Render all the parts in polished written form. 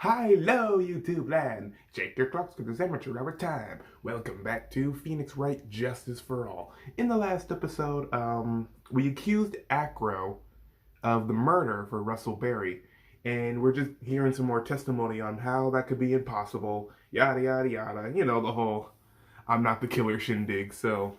Hello, YouTube land. Check your clocks because it's amateur hour time. Welcome back to Phoenix Wright Justice for All. In the last episode, we accused Acro of the murder for Russell Berry, and we're just hearing some more testimony on how that could be impossible. Yada yada yada. You know, the whole "I'm not the killer" shindig. So,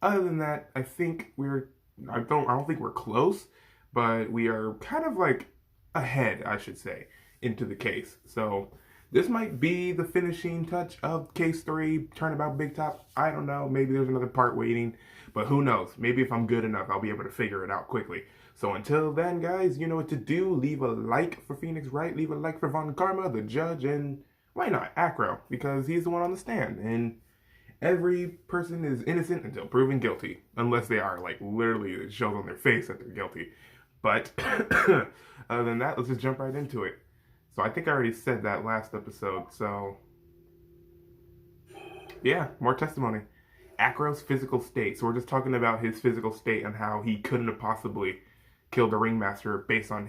other than that, I don't think we're close, but we are kind of like ahead, I should say, into the case. So this might be the finishing touch of case 3, Turnabout Big Top. I don't know. Maybe there's another part waiting, but who knows? Maybe if I'm good enough, I'll be able to figure it out quickly. So until then, guys, you know what to do. Leave a like for Phoenix Wright. Leave a like for Von Karma, the judge, and why not Acro? Because he's the one on the stand. And every person is innocent until proven guilty. Unless they are, like, literally, it shows on their face that they're guilty. But other than that, let's just jump right into it. So I think I already said that last episode, so yeah, more testimony. Acro's physical state. So we're just talking about his physical state and how he couldn't have possibly killed the ringmaster based on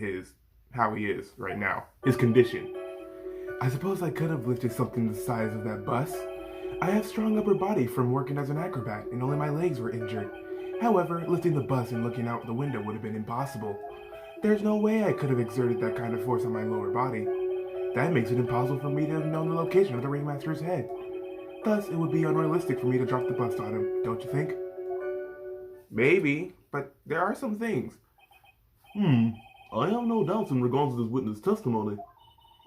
how he is right now, his condition. I suppose I could have lifted something the size of that bus. I have strong upper body from working as an acrobat, and only my legs were injured. However, lifting the bus and looking out the window would have been impossible. There's no way I could have exerted that kind of force on my lower body. That makes it impossible for me to have known the location of the ringmaster's head. Thus, it would be unrealistic for me to drop the bus on him, don't you think? Maybe, but there are some things. I have no doubts in regards to this witness testimony.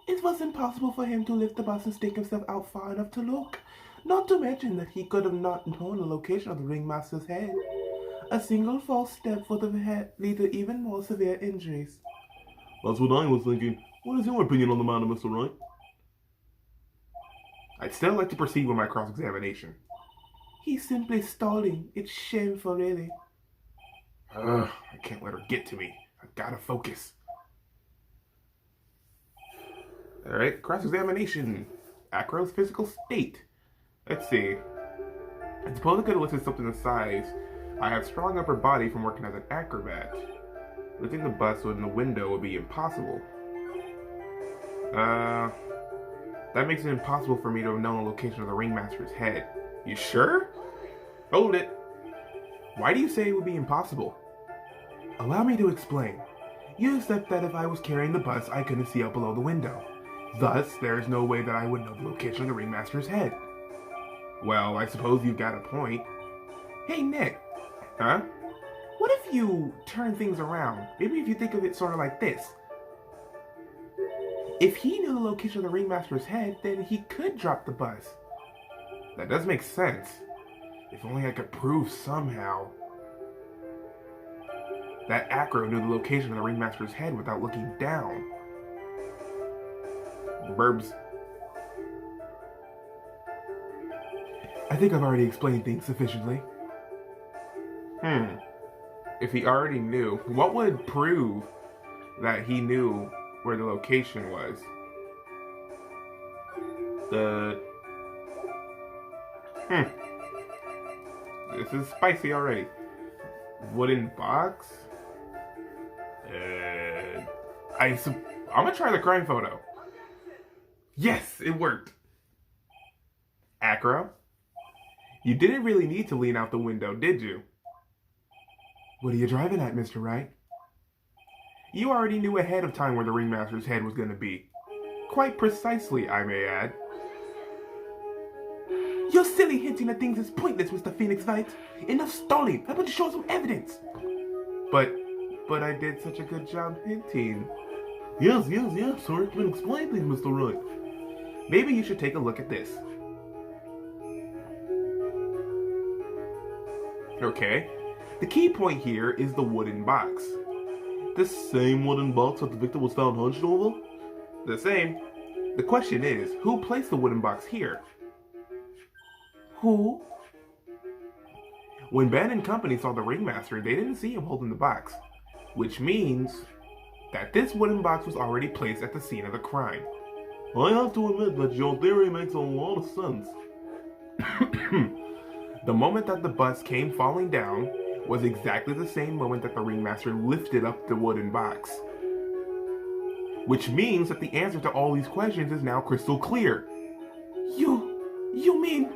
It was impossible for him to lift the bus and stick himself out far enough to look. Not to mention that he could have not known the location of the ringmaster's head. A single false step would have lead to even more severe injuries. That's what I was thinking. What is your opinion on the matter, Mr. Wright? I'd still like to proceed with my cross-examination. He's simply stalling. It's shameful, really. I can't let her get to me. I've got to focus. Alright, cross-examination. Acro's physical state. Let's see. I suppose I could have listed something the size. I have strong upper body from working as an acrobat. Lifting the bus within the window would be impossible. That makes it impossible for me to have known the location of the ringmaster's head. You sure? Hold it. Why do you say it would be impossible? Allow me to explain. You accept that if I was carrying the bus, I couldn't see out below the window. Thus, there is no way that I would know the location of the ringmaster's head. Well, I suppose you've got a point. Hey, Nick. Huh? What if you turn things around? Maybe if you think of it sort of like this. If he knew the location of the ringmaster's head, then he could drop the bus. That does make sense. If only I could prove somehow that Acro knew the location of the ringmaster's head without looking down. Burbs. I think I've already explained things sufficiently. If he already knew, what would prove that he knew where the location was? This is spicy already. Wooden box? I'm gonna try the crime photo. Yes, it worked. Acro? You didn't really need to lean out the window, did you? What are you driving at, Mr. Wright? You already knew ahead of time where the ringmaster's head was going to be. Quite precisely, I may add. Your silly hinting at things is pointless, Mr. Phoenix Wright. Enough stalling. How about you show some evidence? But I did such a good job hinting. Yes, sir. Then explain things, Mr. Wright. Maybe you should take a look at this. Okay. The key point here is the wooden box. The same wooden box that the victim was found hunched over? The same. The question is, who placed the wooden box here? Who? When Ben and company saw the ringmaster, they didn't see him holding the box. Which means that this wooden box was already placed at the scene of the crime. I have to admit that your theory makes a lot of sense. The moment that the bus came falling down was exactly the same moment that the ringmaster lifted up the wooden box. which means that the answer to all these questions is now crystal clear. You mean...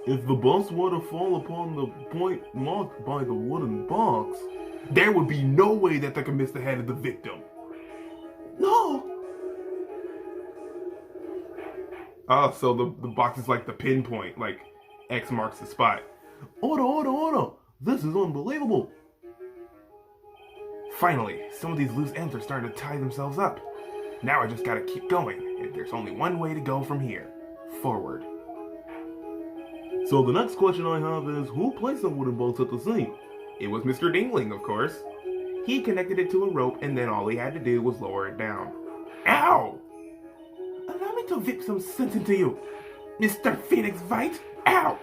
If the bus were to fall upon the point marked by the wooden box, there would be no way that they could miss the head of the victim. No! Oh, so the box is like the pinpoint, like X marks the spot. Order! This is unbelievable! Finally, some of these loose ends are starting to tie themselves up. Now I just gotta keep going, and there's only one way to go from here. Forward. So the next question I have is, who placed the wooden box at the scene? It was Mr. Dingling, of course. He connected it to a rope, and then all he had to do was lower it down. Ow! Allow me to whip some sense into you, Mr. Phoenix Wright. Ow!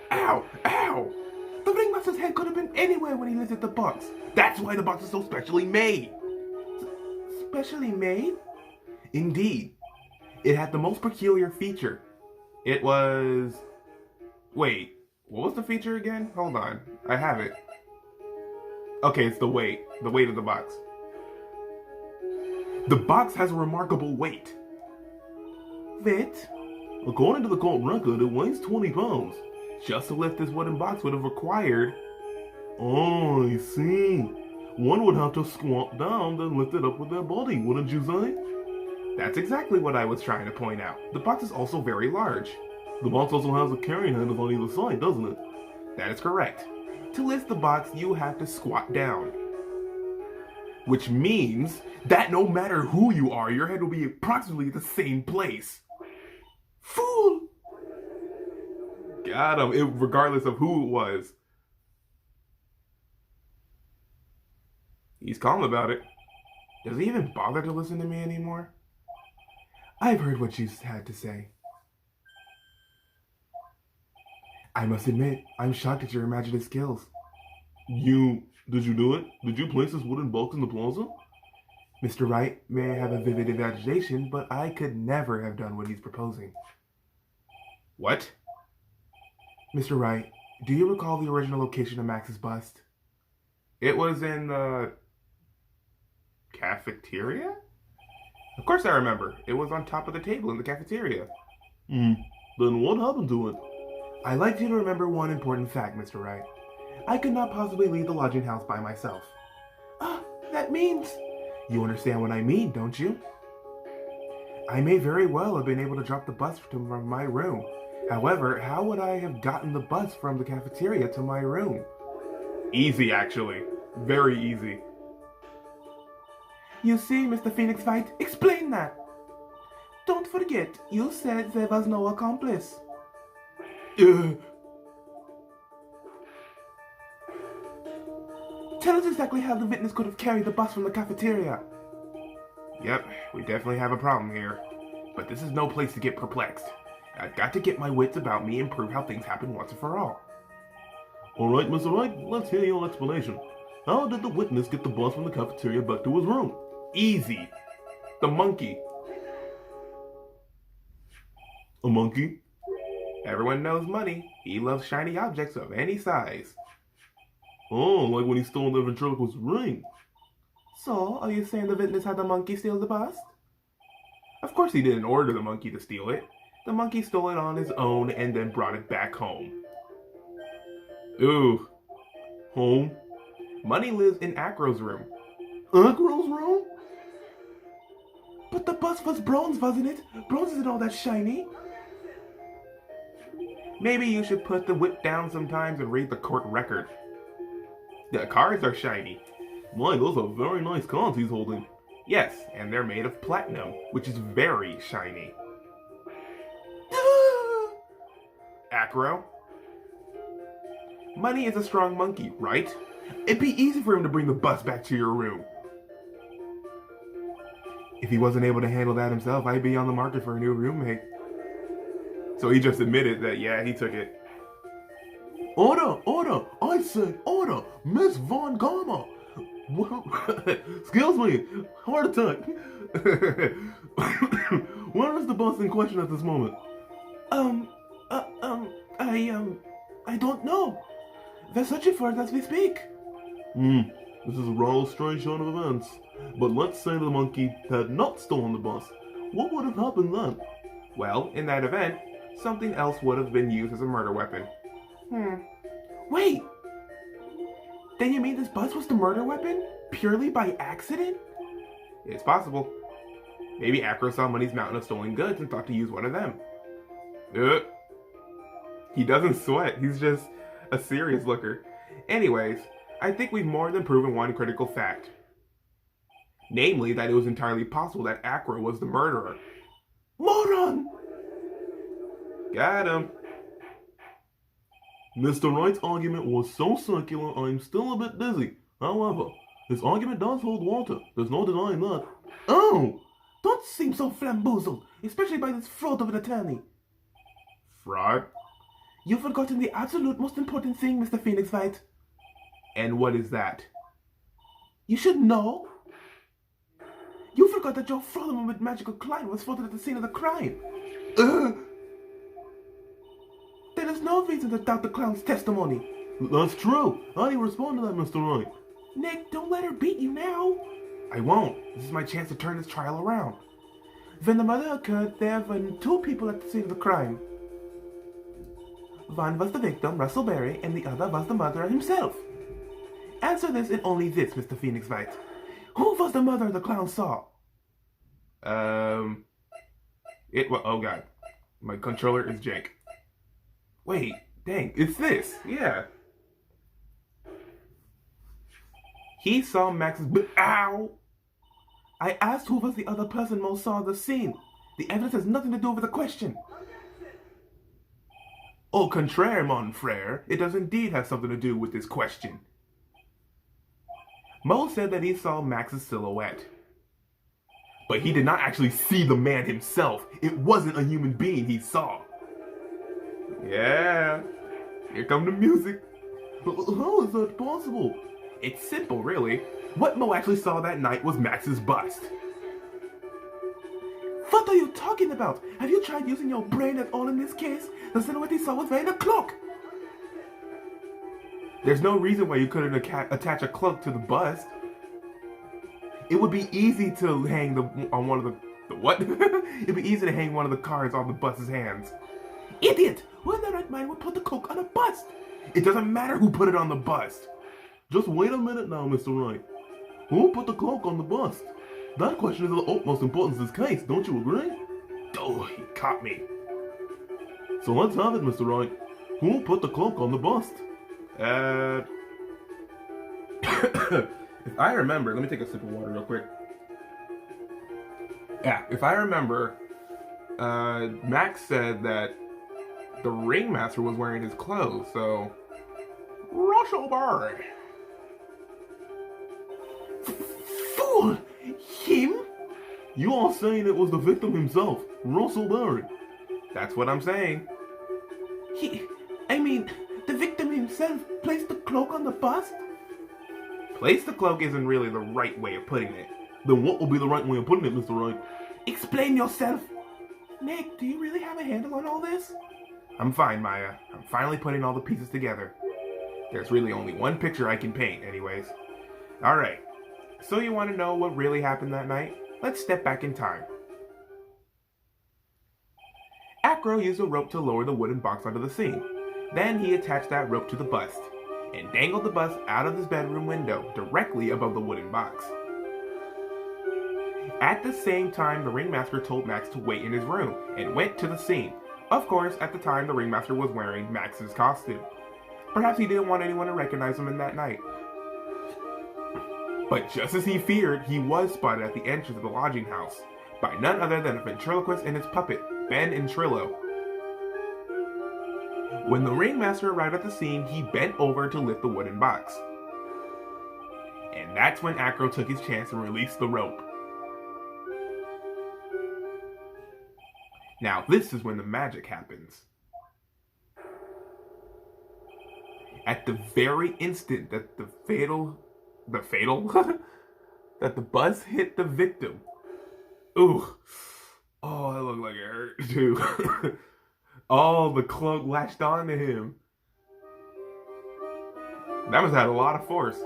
The ringmaster's head could have been anywhere when he lifted the box. That's why the box is so specially made. Specially made? Indeed. It had the most peculiar feature. It was... Wait, what was the feature again? Hold on, I have it. Okay, it's the weight of the box. The box has a remarkable weight. Weight? According to the court record, it weighs 20 pounds. Just to lift this wooden box would have required... Oh, I see. One would have to squat down, then lift it up with their body, wouldn't you say? That's exactly what I was trying to point out. The box is also very large. The box also has a carrying handle on either side, doesn't it? That is correct. To lift the box, you have to squat down. Which means that no matter who you are, your head will be approximately at the same place. Fool! Got him, regardless of who it was. He's calm about it. Does he even bother to listen to me anymore? I've heard what you had to say. I must admit, I'm shocked at your imaginative skills. Did you do it? Did you place this wooden box in the plaza? Mr. Wright may have a vivid imagination, but I could never have done what he's proposing. What? Mr. Wright, do you recall the original location of Max's bust? It was in the... cafeteria? Of course I remember. It was on top of the table in the cafeteria. Then what happened to it? I'd like you to remember one important fact, Mr. Wright. I could not possibly leave the lodging house by myself. That means... You understand what I mean, don't you? I may very well have been able to drop the bus from my room. However, how would I have gotten the bus from the cafeteria to my room? Easy, actually. Very easy. You see, Mr. Phoenix Wright, explain that. Don't forget, you said there was no accomplice. Tell us exactly how the witness could have carried the bus from the cafeteria. Yep, we definitely have a problem here. But this is no place to get perplexed. I've got to get my wits about me and prove how things happen once and for all. Alright, Mr. Wright, let's hear your explanation. How did the witness get the bus from the cafeteria back to his room? Easy. The monkey. A monkey? Everyone knows money. He loves shiny objects of any size. Oh, like when he stole the ventriloquist's ring. So, are you saying the witness had the monkey steal the bust? Of course he didn't order the monkey to steal it. The monkey stole it on his own and then brought it back home. Ooh. Home? Money lives in Acro's room. Acro's room? But the bust was bronze, wasn't it? Bronze isn't all that shiny. Maybe you should put the whip down sometimes and read the court record. The cards are shiny. My, those are very nice cards he's holding. Yes, and they're made of platinum, which is very shiny. Acro? Money is a strong monkey, right? It'd be easy for him to bring the bus back to your room. If he wasn't able to handle that himself, I'd be on the market for a new roommate. So he just admitted that, yeah, he took it. Order! I said order! Miss Von Garma! Excuse me! Heart attack! Where is the bus in question at this moment? I don't know. They're searching for it as we speak. This is a rather strange turn of events. But let's say the monkey had not stolen the bus. What would have happened then? Well, in that event, something else would have been used as a murder weapon. Wait! Then you mean this bus was the murder weapon? Purely by accident? It's possible. Maybe Acro saw Money's mountain of stolen goods and thought to use one of them. He doesn't sweat, he's just a serious looker. Anyways, I think we've more than proven one critical fact. Namely, that it was entirely possible that Acro was the murderer. Moron! Got him. Mr. Wright's argument was so circular, I'm still a bit dizzy. However, his argument does hold water. There's no denying that. Oh! Don't seem so flamboozled, especially by this fraud of an attorney. Fraud? You've forgotten the absolute most important thing, Mr. Phoenix Wright. And what is that? You should know. You forgot that your fraudulent magical client was spotted at the scene of the crime. There is no reason to doubt the clown's testimony. That's true. How do you respond to that, Mr. Wright? Nick, don't let her beat you now. I won't. This is my chance to turn this trial around. When the murder occurred, there were 2 people at the scene of the crime. One was the victim, Russell Berry, and the other was the murderer himself. Answer this and only this, Mr. Phoenix Wright. Who was the murderer the clown saw? Oh god. My controller is jank. Wait, dang, it's this. Yeah. He saw Max's ow! I asked who was the other person most saw the scene. The evidence has nothing to do with the question. Au contraire, mon frere, it does indeed have something to do with this question. Mo said that he saw Max's silhouette. But he did not actually see the man himself. It wasn't a human being he saw. Yeah. Here come the music. How is that possible? It's simple, really. What Mo actually saw that night was Max's bust. What are you talking about? Have you tried using your brain at all in this case? The silhouette he saw was wearing a cloak. There's no reason why you couldn't attach a cloak to the bust. It would be easy to hang on one of the what? It'd be easy to hang one of the cards on the bust's hands. Idiot! Who in their right mind would put the cloak on a bust? It doesn't matter who put it on the bust. Just wait a minute now, Mr. Wright. Who put the cloak on the bust? That question is of the utmost importance in this case, don't you agree? Oh, he caught me. So let's have it, Mr. Wright. Who put the cloak on the bust? If I remember, let me take a sip of water real quick. Yeah, if I remember, Max said that the ringmaster was wearing his clothes, so Russell Berry. Fool! Him? You are saying it was the victim himself, Russell Berry. That's what I'm saying. The victim himself placed the cloak on the bust? Place the cloak isn't really the right way of putting it. Then what will be the right way of putting it, Mr. Wright? Explain yourself. Nick, do you really have a handle on all this? I'm fine, Maya. I'm finally putting all the pieces together. There's really only one picture I can paint, anyways. Alright, so you want to know what really happened that night? Let's step back in time. Acro used a rope to lower the wooden box onto the scene. Then he attached that rope to the bust, and dangled the bust out of his bedroom window, directly above the wooden box. At the same time, the ringmaster told Max to wait in his room, and went to the scene. Of course, at the time, the ringmaster was wearing Max's costume. Perhaps he didn't want anyone to recognize him in that night. But just as he feared, he was spotted at the entrance of the lodging house, by none other than a ventriloquist and his puppet, Ben and Trillo. When the ringmaster arrived at the scene, he bent over to lift the wooden box. And that's when Acro took his chance and released the rope. Now this is when the magic happens. At the very instant that the buzz hit the victim. Ooh. Oh, it looked like it hurt too. Oh, the cloak latched onto him. That must have had a lot of force.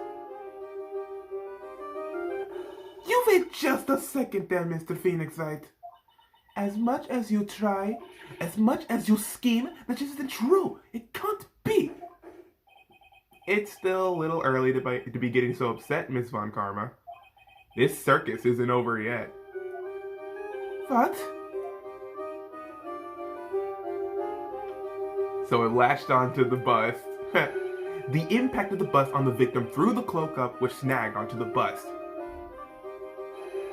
just a second there, Mr. Phoenix Wright. As much as you try, as much as you scheme, that just isn't true. It can't be. It's still a little early to be getting so upset, Miss Von Karma. This circus isn't over yet. What? So it latched onto the bust. The impact of the bust on the victim threw the cloak up, which snagged onto the bust.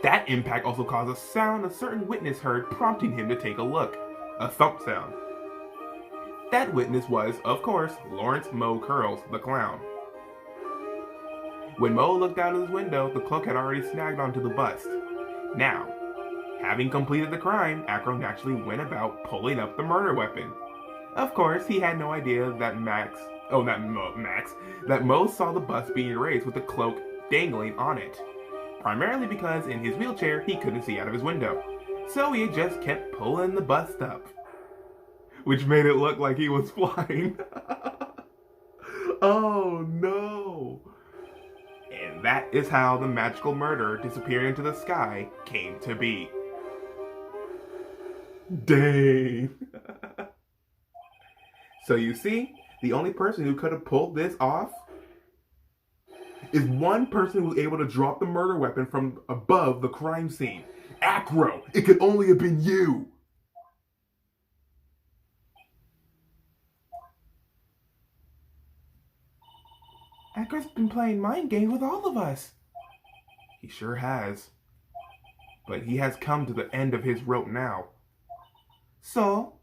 That impact also caused a sound a certain witness heard, prompting him to take a look. A thump sound. That witness was, of course, Lawrence Moe Curls, the clown. When Moe looked out of his window, the cloak had already snagged onto the bust. Now, having completed the crime, Acro naturally went about pulling up the murder weapon. Of course, he had no idea that that Moe saw the bust being raised with the cloak dangling on it. Primarily because in his wheelchair, he couldn't see out of his window. So he just kept pulling the bust up. Which made it look like he was flying. Oh no! And that is how the magical murderer disappearing into the sky came to be. Dang! So you see, the only person who could have pulled this off is one person who was able to drop the murder weapon from above the crime scene. Acro! It could only have been you! Acro's been playing mind games with all of us. He sure has. But he has come to the end of his rope now. So,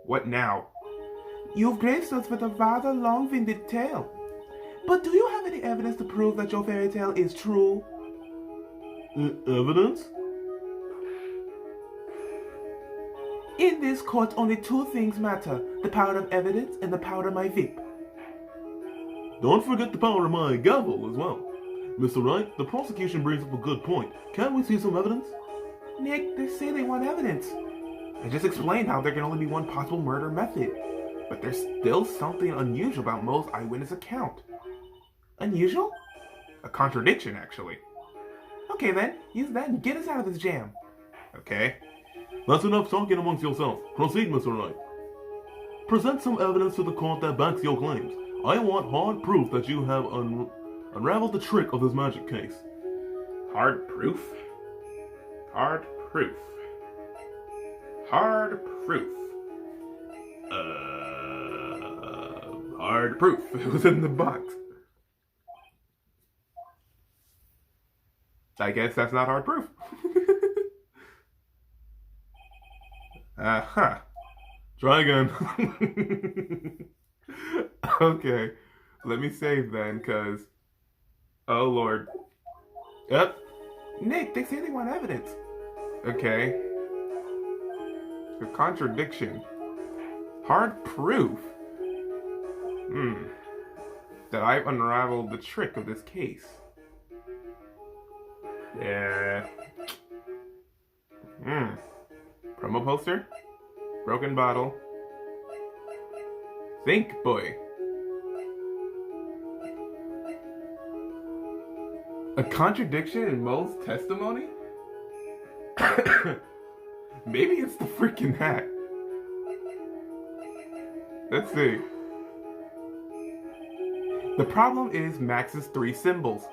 what now? you've graced us with a rather long-winded tale. But do you have any evidence to prove that your fairy tale is true? Evidence? In this court, only two things matter. The power of evidence and the power of my whip. Don't forget the power of my gavel as well. Mr. Wright, the prosecution brings up a good point. Can't we see some evidence? Nick, they say they want evidence. I just explained how there can only be one possible murder method. But there's still something unusual about Moe's eyewitness account. Unusual? A contradiction, actually. Okay then, use that and get us out of this jam. Okay. That's enough talking amongst yourselves. Proceed, Mr. Wright. Present some evidence to the court that backs your claims. I want hard proof that you have unraveled the trick of this magic case. Hard proof? Hard proof. Hard proof. Hard proof. It was in the box. I guess that's not hard proof. Try again. Okay. Let me save then, cause... Oh lord. Yep. Nick, they say they want evidence. Okay. A contradiction. Hard proof? That I've unraveled the trick of this case. Yeah. Promo poster? Broken bottle. Think, boy. A contradiction in Moe's testimony? Maybe it's the freaking hat. Let's see. The problem is Max's three symbols.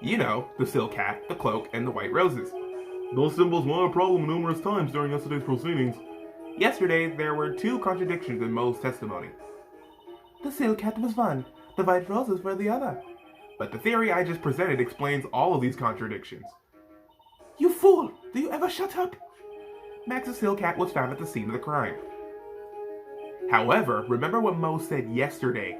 You know, the silk hat, the cloak, and the white roses. Those symbols were a problem numerous times during yesterday's proceedings. Yesterday, there were two contradictions in Moe's testimony. The silk hat was one, the white roses were the other. But the theory I just presented explains all of these contradictions. You fool! Do you ever shut up? Max's silk hat was found at the scene of the crime. However, remember what Moe said yesterday.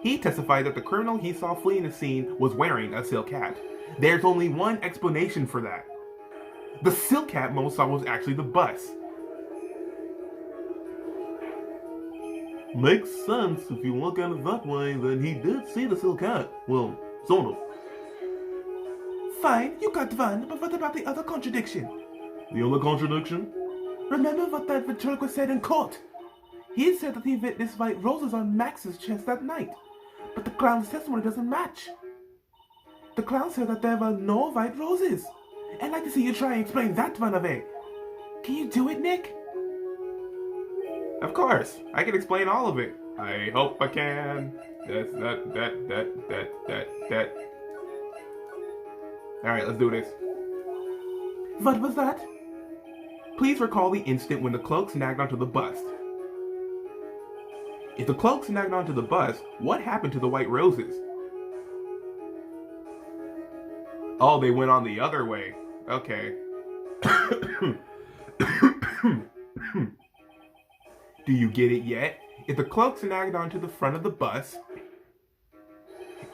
He testified that the criminal he saw fleeing the scene was wearing a silk hat. There's only one explanation for that. The silk hat Moe saw was actually the bus. Makes sense if you look at it that way, then he did see the silk hat. Well, sort of. Fine, you got one, but what about the other contradiction? The other contradiction? Remember what that ventriloquist said in court? He said that he witnessed white roses on Max's chest that night, but the clown's testimony doesn't match. The clown said that there were no white roses. I'd like to see you try and explain that one away. Can you do it, Nick? Of course, I can explain all of it. I hope I can. That. Alright, let's do this. What was that? Please recall the instant when the cloak snagged onto the bust. If the cloak snagged onto the bust, what happened to the white roses? Oh, they went on the other way. Okay. Do you get it yet? If the cloak snagged onto the front of the bust,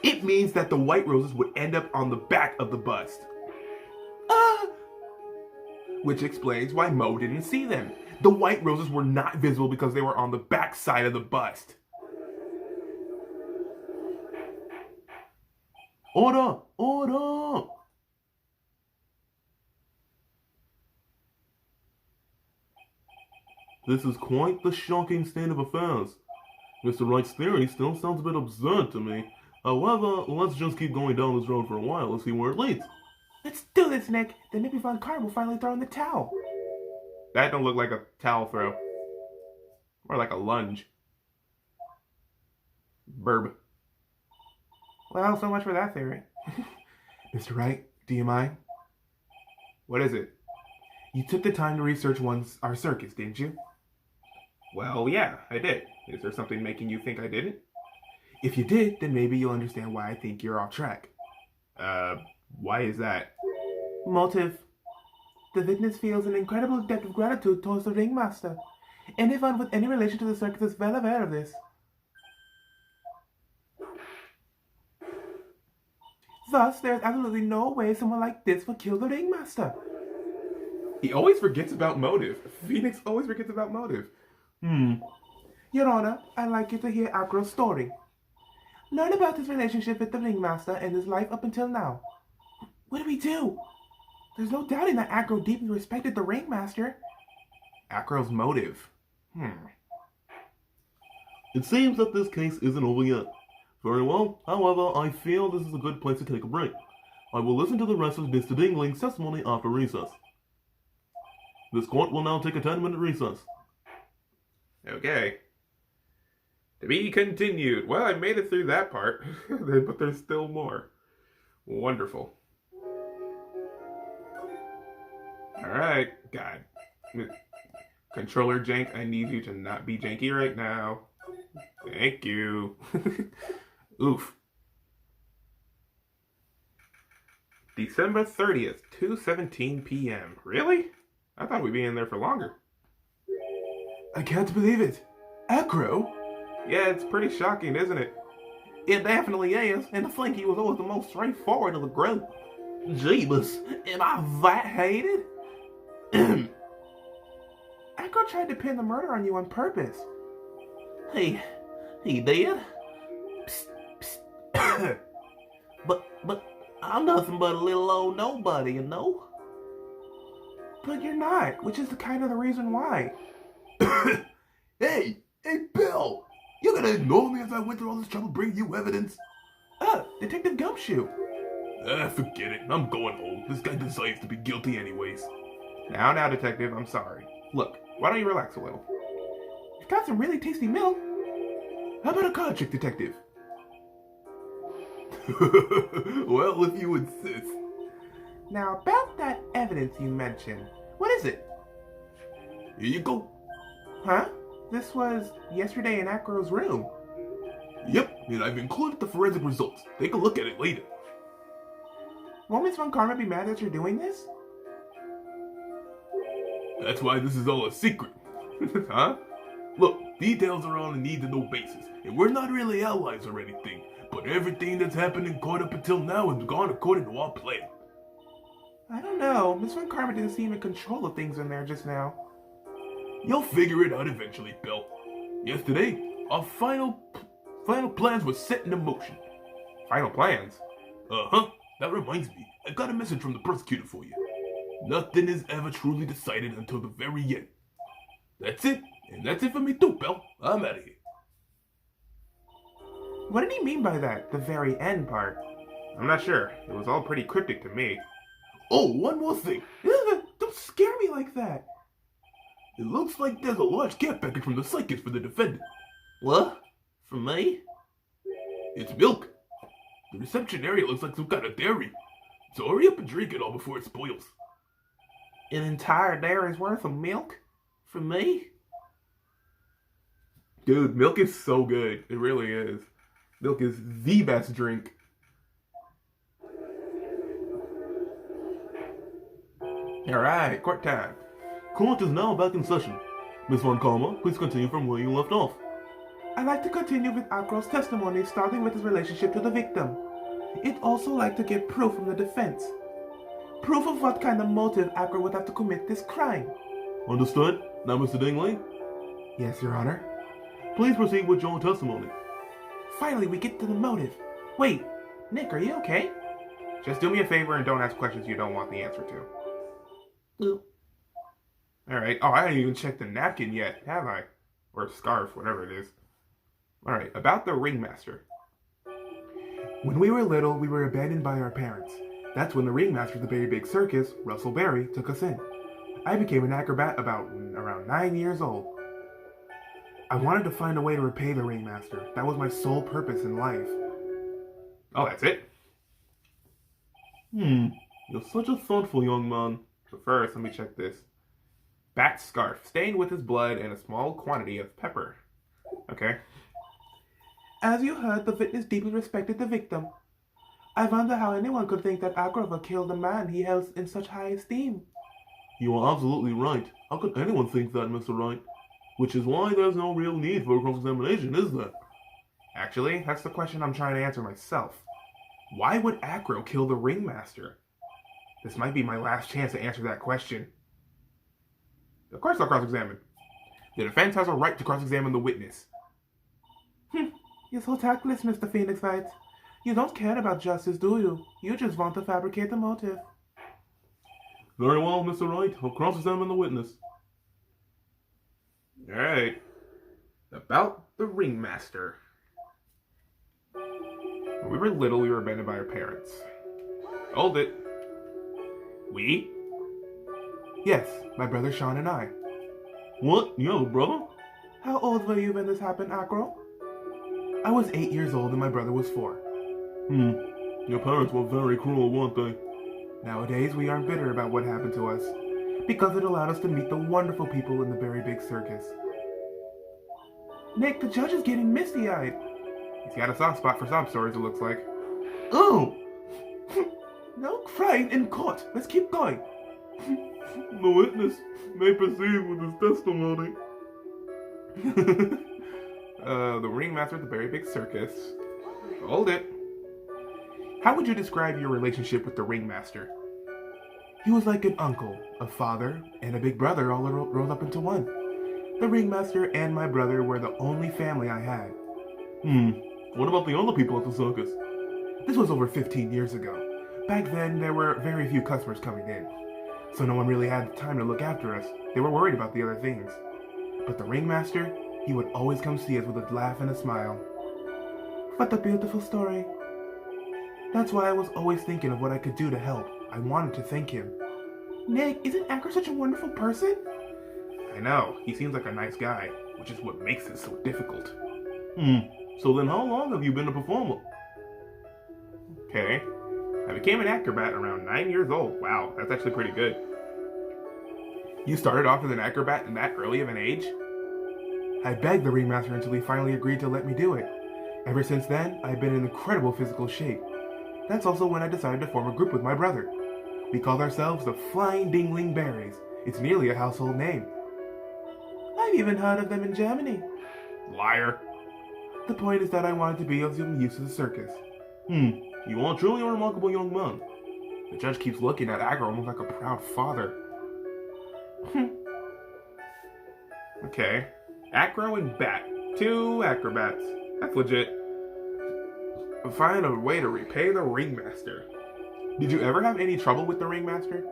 it means that the white roses would end up on the back of the bust. Which explains why Mo didn't see them. The white roses were not visible because they were on the back side of the bust. Order! Order! This is quite the shocking state of affairs. Mr. Wright's theory still sounds a bit absurd to me. However, let's just keep going down this road for a while and see where it leads. Let's do this, Nick. Then maybe Von Karma will finally throw in the towel. That don't look like a towel throw. More like a lunge. Burb. Well, so much for that theory. Mr. Wright, do you mind? What is it? You took the time to research our circus, didn't you? Well, yeah, I did. Is there something making you think I didn't? If you did, then maybe you'll understand why I think you're off track. Why is that? Motive. The witness feels an incredible debt of gratitude towards the ringmaster. Anyone with any relation to the circus is well aware of this. Thus, there is absolutely no way someone like this would kill the ringmaster. He always forgets about motive. Phoenix always forgets about motive. Your Honor, I'd like you to hear Acro's story. Learn about his relationship with the ringmaster and his life up until now. What do we do? There's no doubting that Acro deeply respected the ringmaster. Acro's motive. It seems that this case isn't over yet. Very well, however, I feel this is a good place to take a break. I will listen to the rest of Mr. Dingling's testimony after recess. This court will now take a 10-minute recess. Okay. To be continued. Well, I made it through that part, but there's still more. Wonderful. Alright, God. Controller Jank, I need you to not be janky right now. Thank you. Oof. December 30th, 2:17 p.m. Really? I thought we'd be in there for longer. I can't believe it. Acro? Yeah, it's pretty shocking, isn't it? It definitely is, and I think he was always the most straightforward of the group. Jeebus, am I that hated? Acro tried to pin the murder on you on purpose. He did? Psst, psst. but I'm nothing but a little old nobody, you know? But you're not, which is kind of the reason why. Hey, Bill! You're gonna ignore me as I went through all this trouble bringing you evidence? Detective Gumshoe. Forget it. I'm going home. This guy deserves to be guilty anyways. Now, detective, I'm sorry. Look, why don't you relax a little? You've got some really tasty milk. How about a card trick, detective? Well, if you insist. Now, about that evidence you mentioned, what is it? Here you go. Huh? This was yesterday in Acro's room. Yep, and I've included the forensic results. Take a look at it later. Won't Miss Von Karma be mad that you're doing this? That's why this is all a secret. Huh? Look, details are on a need-to-know basis, and we're not really allies or anything, but everything that's happened in court up until now has gone according to our plan. I don't know. Miss Von Karma didn't seem in control of things in there just now. You'll figure it out eventually, Bill. Yesterday, our final plans were set into motion. Final plans? Uh-huh. That reminds me, I got a message from the prosecutor for you. Nothing is ever truly decided until the very end. That's it, and that's it for me too, Bill. I'm out of here. What did he mean by that, the very end part? I'm not sure. It was all pretty cryptic to me. Oh, one more thing. Don't scare me like that. It looks like there's a large care package from the psychics for the defendant. What? For me? It's milk. The reception area looks like some kind of dairy. So hurry up and drink it all before it spoils. An entire dairy's worth of milk? For me? Dude, milk is so good. It really is. Milk is the best drink. Alright, court time. Court is now back in session. Miss Von Karma, please continue from where you left off. I'd like to continue with Akro's testimony, starting with his relationship to the victim. I'd also like to get proof from the defense. Proof of what kind of motive Akro would have to commit this crime. Understood? Now, Mr. Dingley, Yes, Your Honor. please proceed with your testimony. Finally, we get to the motive. Wait, Nick, are you okay? Just do me a favor and don't ask questions you don't want the answer to. Alright. Oh, I haven't even checked the napkin yet, have I? Or scarf, whatever it is. Alright, about the ringmaster. When we were little, we were abandoned by our parents. That's when the ringmaster of the Very Big Circus, Russell Berry, took us in. I became an acrobat around 9 years old. I wanted to find a way to repay the ringmaster. That was my sole purpose in life. Oh, that's it? You're such a thoughtful young man. So first, let me check this. Bat scarf, stained with his blood and a small quantity of pepper. Okay. As you heard, the witness deeply respected the victim. I wonder how anyone could think that Agrava killed a man he held in such high esteem. You are absolutely right. How could anyone think that, Mr. Wright? Which is why there's no real need for a cross-examination, is there? Actually, that's the question I'm trying to answer myself. Why would Acro kill the ringmaster? This might be my last chance to answer that question. Of course I'll cross-examine. The defense has a right to cross-examine the witness. You're so tactless, Mr. Phoenix Wright. You don't care about justice, do you? You just want to fabricate the motive. Very well, Mr. Wright. I'll cross-examine the witness. Alright. About the ringmaster. When we were little, we were abandoned by our parents. Hold it. We? Yes, my brother Sean and I. What? You have a brother? How old were you when this happened, Acro? I was 8 years old and my brother was 4. Your parents were very cruel, weren't they? Nowadays, we aren't bitter about what happened to us, because it allowed us to meet the wonderful people in the Very Big Circus. Nick, the judge is getting misty-eyed. He's got a soft spot for sob stories, it looks like. Oh! No crying in court. Let's keep going. The witness may proceed with his testimony. The ringmaster of the Very Big Circus. Hold it. How would you describe your relationship with the ringmaster? He was like an uncle, a father, and a big brother all rolled up into one. The ringmaster and my brother were the only family I had. What about the other people at the circus? This was over 15 years ago. Back then, there were very few customers coming in, so no one really had time to look after us. They were worried about the other things. But the ringmaster, he would always come see us with a laugh and a smile. What a beautiful story. That's why I was always thinking of what I could do to help. I wanted to thank him. Nick, isn't Acker such a wonderful person? I know. He seems like a nice guy, which is what makes it so difficult. So then how long have you been a performer? Okay. I became an acrobat around 9 years old. Wow, that's actually pretty good. You started off as an acrobat in that early of an age? I begged the ringmaster until he finally agreed to let me do it. Ever since then, I've been in incredible physical shape. That's also when I decided to form a group with my brother. We called ourselves the Flying Dingling Berries. It's nearly a household name. I've even heard of them in Germany. Liar. The point is that I wanted to be of some use to the circus. You are truly a remarkable young man. The judge keeps looking at Agro almost like a proud father. Okay. Acro and Bat. 2 acrobats. That's legit. Find a way to repay the ringmaster. Did you ever have any trouble with the ringmaster?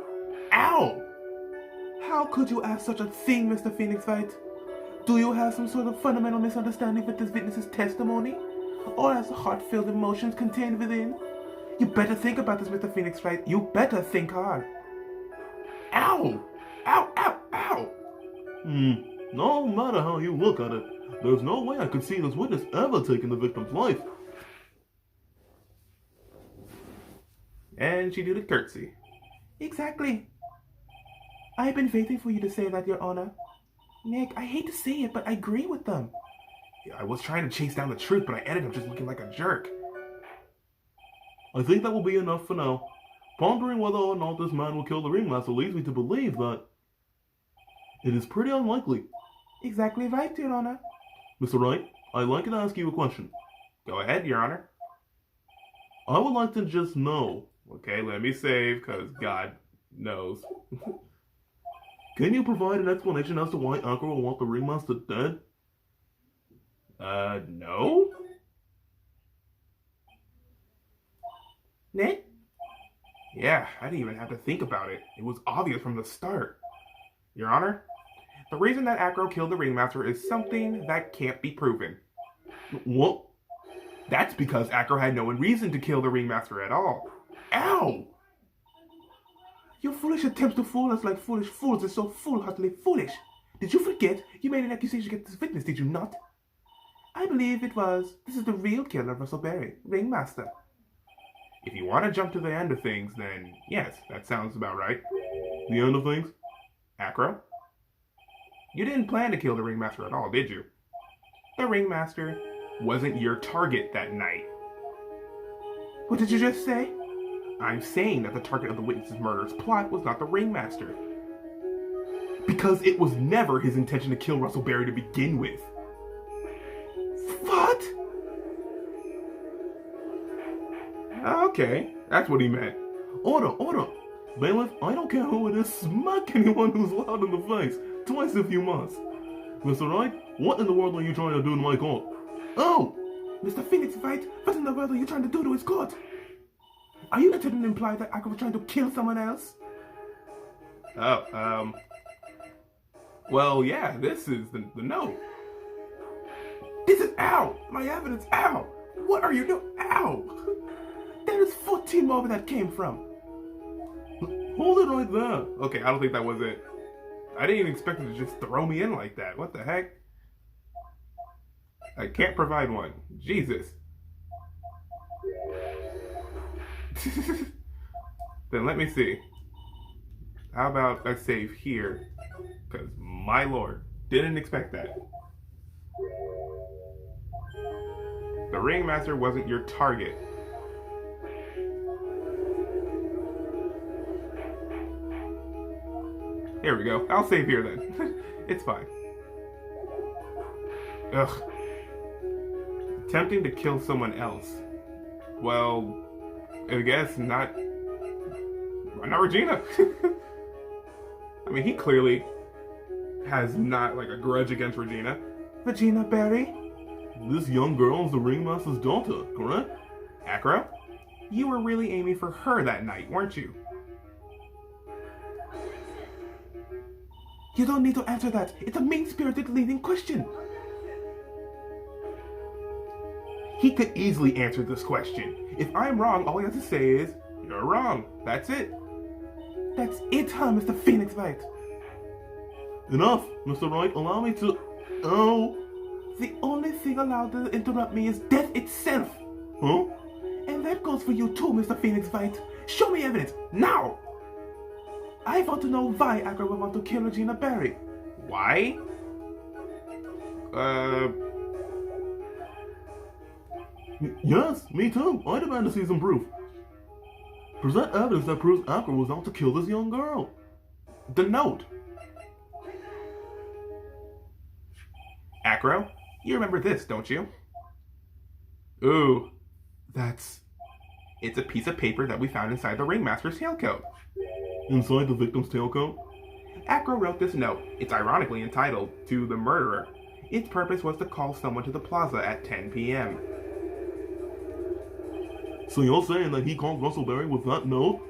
Ow! How could you ask such a thing, Mr. Phoenix Wright? Do you have some sort of fundamental misunderstanding with this witness's testimony? Or has heart-filled emotions contained within? You better think about this, Mr. Phoenix Wright. You better think hard. Ow! Ow, ow, ow! No matter how you look at it, there's no way I could see this witness ever taking the victim's life. And she did a curtsy. Exactly. I've been waiting for you to say that, Your Honor. Nick, I hate to say it, but I agree with them. Yeah, I was trying to chase down the truth, but I ended up just looking like a jerk. I think that will be enough for now. Pondering whether or not this man will kill the ringmaster leads me to believe that it is pretty unlikely. Exactly right, Your Honor. Mr. Wright, I'd like to ask you a question. Go ahead, Your Honor. I would like to just know. Okay, let me save, because God knows. Can you provide an explanation as to why Akira will want the ringmaster dead? No? Nick? Yeah, I didn't even have to think about it. It was obvious from the start. Your Honor, the reason that Akira killed the ringmaster is something that can't be proven. What? That's because Akira had no reason to kill the ringmaster at all. Ow! Your foolish attempts to fool us like foolish fools is so foolhardily foolish. Did you forget you made an accusation against this witness, did you not? I believe it was. This is the real killer of Russell Berry, ringmaster. If you want to jump to the end of things, then yes, that sounds about right. The end of things? Akira? You didn't plan to kill the ringmaster at all, did you? The ringmaster wasn't your target that night. What did you just say? I'm saying that the target of the witness's murderous plot was not the ringmaster. Because it was never his intention to kill Russell Berry to begin with. What? Okay, that's what he meant. Order, order! Bailiff, I don't care who it is, smack anyone who's loud in the face, twice if you must. Mr. Wright, what in the world are you trying to do to my court? Oh! Mr. Phoenix Wright, what in the world are you trying to do to his court? Are you attempting to imply that Akira was trying to kill someone else? Well, yeah, this is the note. This is ow! My evidence, ow! What are you doing? Ow! There is 14 more where that came from. Hold it right there. Okay, I don't think that was it. I didn't even expect it to just throw me in like that. What the heck? I can't provide one. Jesus. Then let me see. How about I save here? Because my lord, didn't expect that. The ringmaster wasn't your target. Here we go. I'll save here then. It's fine. Ugh. Attempting to kill someone else. Well, I guess not Regina. I mean, he clearly has not like a grudge against Regina. Regina Berry? This young girl is the ringmaster's daughter, correct? Akira? You were really aiming for her that night, weren't you? You don't need to answer that. It's a mean-spirited leading question. He could easily answer this question. If I'm wrong, all he has to say is, you're wrong. That's it. That's it, huh, Mr. Phoenix Wright? Enough, Mr. Wright. Allow me to... Oh. The only thing allowed to interrupt me is death itself. Huh? And that goes for you too, Mr. Phoenix Wright. Show me evidence, now! I want to know why Akira would want to kill Regina Berry. Why? Yes, me too. I demand to see some proof. Present evidence that proves Akira was out to kill this young girl. The note. Akira, you remember this, don't you? Ooh, it's a piece of paper that we found inside the ringmaster's tailcoat. Inside the victim's tailcoat? Akira wrote this note. It's ironically entitled, To the Murderer. Its purpose was to call someone to the plaza at 10 p.m. So you're saying that he called Russell Berry with that note?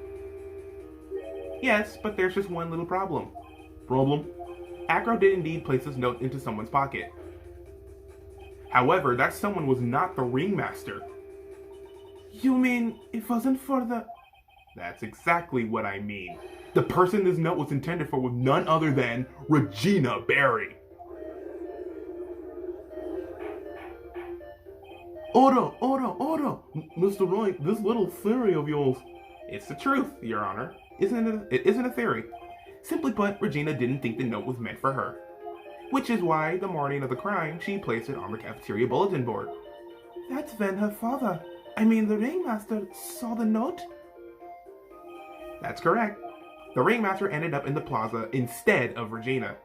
Yes, but there's just one little problem. Problem? Akira did indeed place this note into someone's pocket. However, that someone was not the ringmaster. You mean it wasn't for the... That's exactly what I mean. The person this note was intended for was none other than Regina Barry. Order! Mr. Wright, this little theory of yours. It's the truth, Your Honor. It isn't a theory. Simply put, Regina didn't think the note was meant for her. Which is why, the morning of the crime, she placed it on the cafeteria bulletin board. That's when her father, the ringmaster, saw the note? That's correct. The ringmaster ended up in the plaza instead of Regina.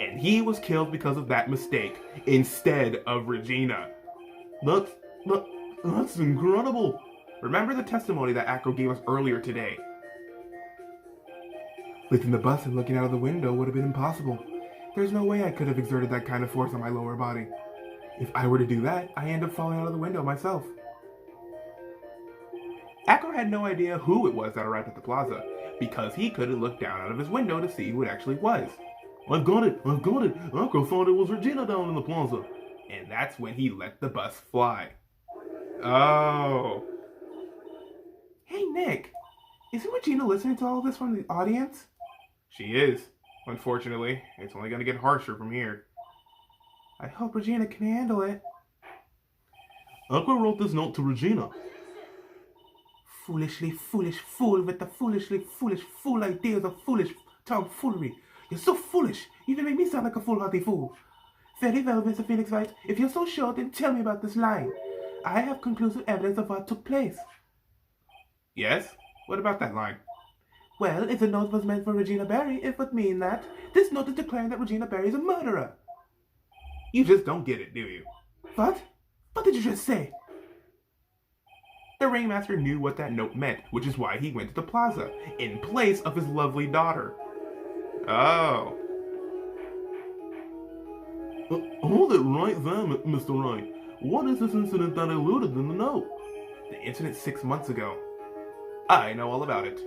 And he was killed because of that mistake, instead of Regina. That's incredible. Remember the testimony that Acro gave us earlier today? Lifting the bus and looking out of the window would have been impossible. There's no way I could have exerted that kind of force on my lower body. If I were to do that, I end up falling out of the window myself. Acro had no idea who it was that arrived at the plaza, because he couldn't look down out of his window to see who it actually was. I've got it. Acro thought it was Regina down in the plaza. And that's when he let the bus fly. Oh. Hey, Nick. Isn't Regina listening to all this from the audience? She is. Unfortunately, it's only going to get harsher from here. I hope Regina can handle it. Acro wrote this note to Regina. Foolishly foolish fool with the foolishly foolish fool ideas of foolish tomfoolery. You're so foolish. You even make me sound like a foolhardy fool. Very well, Mr. Phoenix Wright. If you're so sure, then tell me about this line. I have conclusive evidence of what took place. Yes? What about that line? Well, if the note was meant for Regina Barry, it would mean that this note is declaring that Regina Barry is a murderer. You just don't get it, do you? What? What did you just say? The ringmaster knew what that note meant, which is why he went to the plaza, in place of his lovely daughter. Oh. Hold it right there, Mr. Wright. What is this incident that alluded in the note? The incident 6 months ago. I know all about it.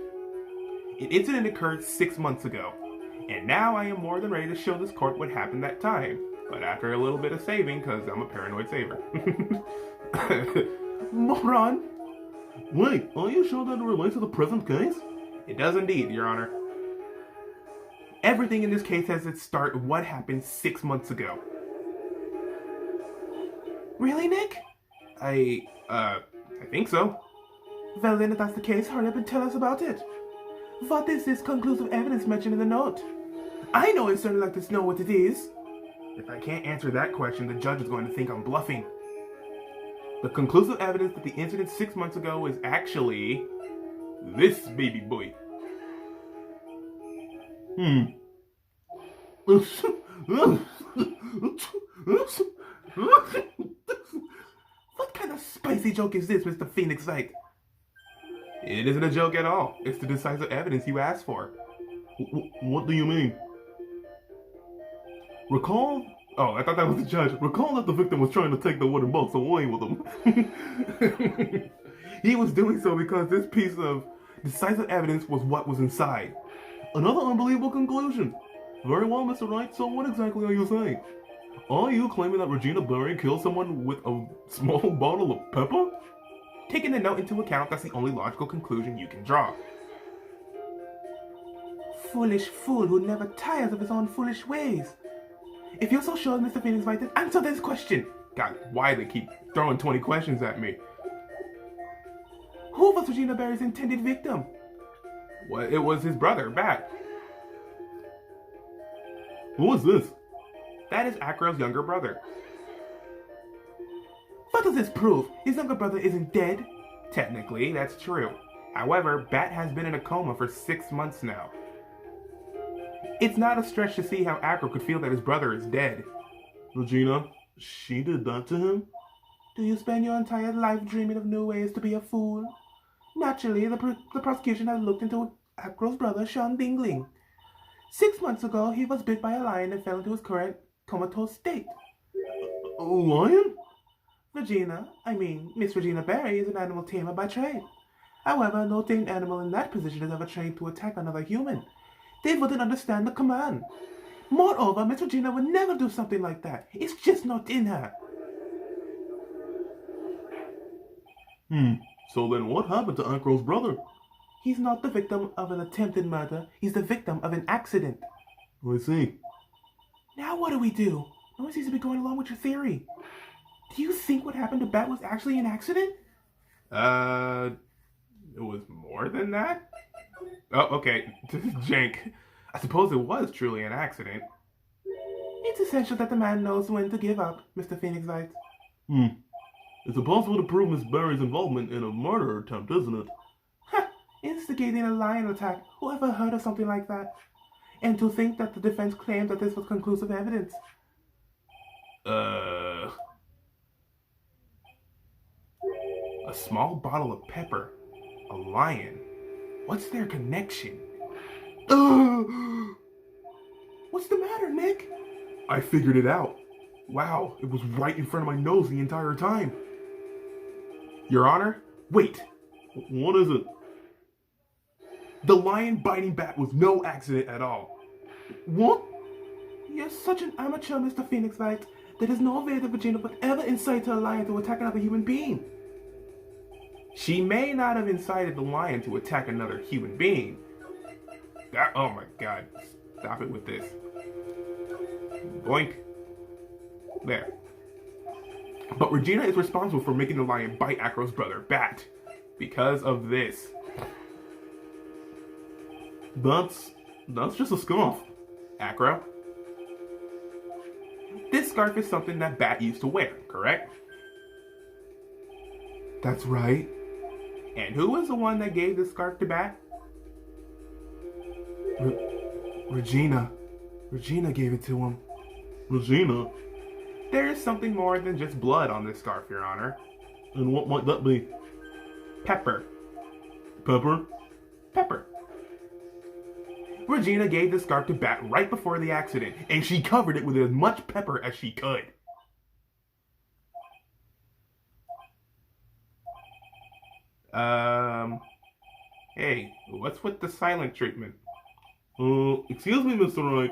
An incident occurred 6 months ago, and now I am more than ready to show this court what happened that time, but after a little bit of saving, because I'm a paranoid saver. Moron! Wait, are you sure that it relates to the present case? It does indeed, Your Honor. Everything in this case has its start in what happened 6 months ago. Really, Nick? I think so. Well then, if that's the case, hurry up and tell us about it. What is this conclusive evidence mentioned in the note? I know I'd certainly like to know what it is. If I can't answer that question, the judge is going to think I'm bluffing. The conclusive evidence that the incident 6 months ago is actually this baby boy. What kind of spicy joke is this, Mr. Phoenix Wright? It isn't a joke at all. It's the decisive evidence you asked for. What do you mean? Recall? Oh, I thought that was the judge. Recall that the victim was trying to take the wooden box away with him. He was doing so because this piece of decisive evidence was what was inside. Another unbelievable conclusion. Very well, Mr. Wright, so what exactly are you saying? Are you claiming that Regina Barry killed someone with a small bottle of pepper? Taking the note into account, that's the only logical conclusion you can draw. Foolish fool who never tires of his own foolish ways. If you're so sure, Mr. Phoenix Wright, then answer this question. God, why they keep throwing 20 questions at me? Who was Regina Barry's intended victim? Well, it was his brother, Bat. Who is this? That is Acro's younger brother. What does this prove? His younger brother isn't dead? Technically, that's true. However, Bat has been in a coma for 6 months now. It's not a stretch to see how Acro could feel that his brother is dead. Regina, she did that to him? Do you spend your entire life dreaming of new ways to be a fool? Naturally, the prosecution has looked into Acro's brother, Sean Dingling. 6 months ago, he was bit by a lion and fell into his current comatose state. A lion? Miss Regina Barry is an animal tamer by trade. However, no tamed animal in that position is ever trained to attack another human. They wouldn't understand the command. Moreover, Miss Regina would never do something like that. It's just not in her. So then what happened to Acro's brother? He's not the victim of an attempted murder. He's the victim of an accident. I see. Now what do we do? No one seems to be going along with your theory. Do you think what happened to Bat was actually an accident? It was more than that? Oh, okay. Jank. I suppose it was truly an accident. It's essential that the man knows when to give up, Mr. Phoenix Wright. It's impossible to prove Miss Barry's involvement in a murder attempt, isn't it? Ha! Instigating a lion attack. Who ever heard of something like that? And to think that the defense claimed that this was conclusive evidence. A small bottle of pepper. A lion. What's their connection? What's the matter, Nick? I figured it out. Wow, it was right in front of my nose the entire time. Your Honor, wait. What is it? The lion biting Bat was no accident at all. What? You're such an amateur, Mr. Phoenix Wright. There is no way that Virginia would ever incite her lion to attack another human being. She may not have incited the lion to attack another human being. Oh my god. Stop it with this. Boink. There. But Regina is responsible for making the lion bite Acro's brother, Bat. Because of this. That's just a scarf. Acro? This scarf is something that Bat used to wear, correct? That's right. And who was the one that gave this scarf to Bat? Regina. Regina gave it to him. Regina? There is something more than just blood on this scarf, Your Honor. And what might that be? Pepper. Pepper? Pepper. Regina gave the scarf to Bat right before the accident, and she covered it with as much pepper as she could. Hey, what's with the silent treatment? Excuse me, Mr. Wright.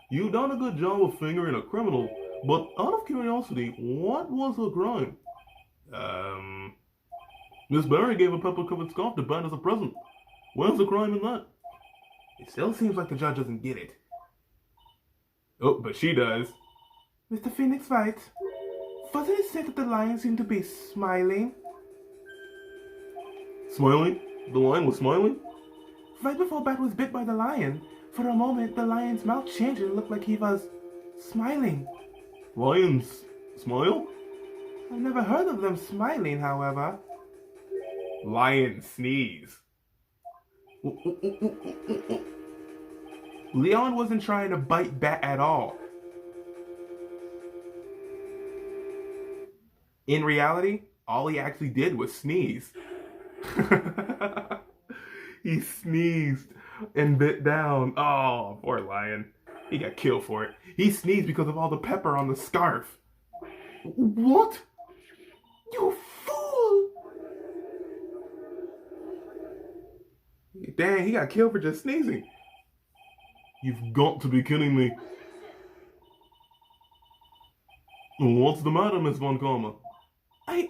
You've done a good job of fingering a criminal, but out of curiosity, what was her crime? Miss Barry gave a pepper-covered scarf to Bat as a present. Where's the crime in that? It still seems like the judge doesn't get it. Oh, but she does. Mr. Phoenix Wright, wasn't it said that the lion seemed to be smiling? Smiling? The lion was smiling? Right before Bat was bit by the lion, for a moment the lion's mouth changed and it looked like he was smiling. Lions smile? I've never heard of them smiling, however. Lion sneeze. Leon wasn't trying to bite Bat at all. In reality, all he actually did was sneeze. He sneezed and bit down. Oh, poor lion. He got killed for it. He sneezed because of all the pepper on the scarf. What? You fool! Dang, he got killed for just sneezing. You've got to be kidding me. What's the matter, Miss Von Karma? I